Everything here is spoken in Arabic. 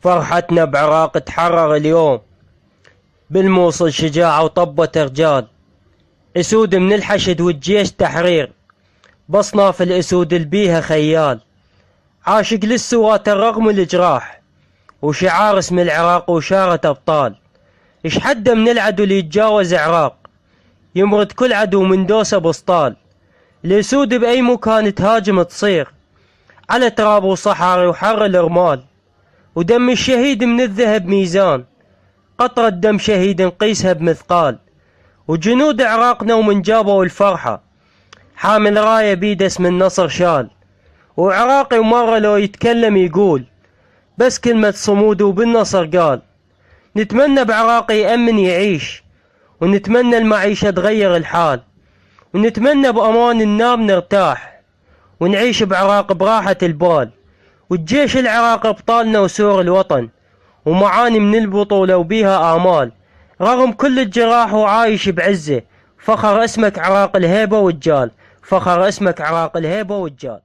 فرحتنا بعراق تحرر اليوم، بالموصل شجاعة وطبة رجال، اسود من الحشد والجيش تحرير، بصناف الاسود البيها خيال، عاشق للسوات الرغم الجراح، وشعار اسم العراق وشارة ابطال، اش حده من العدو اللي يتجاوز عراق، يمرد كل عدو من دوسه بسطال، الاسود باي مكان تهاجم تصير، على تراب وصحاري وحر الرمال، ودم الشهيد من الذهب ميزان، قطرة دم شهيد نقيسها بمثقال، وجنود عراقنا ومن جابوا الفرحة، حامل راية بيد اسم النصر شال، وعراقي ومرة لو يتكلم يقول بس كلمة صمود وبالنصر قال. نتمنى بعراقي يأمن يعيش، ونتمنى المعيشة تغير الحال، ونتمنى بأمان ننام نرتاح، ونعيش بعراق براحة البال، والجيش العراقي ابطالنا وسور الوطن، ومعاني من البطولة وبيها آمال، رغم كل الجراح وعايش بعزة، فخر اسمك عراق الهيبة والجال، فخر اسمك عراق الهيبة والجال.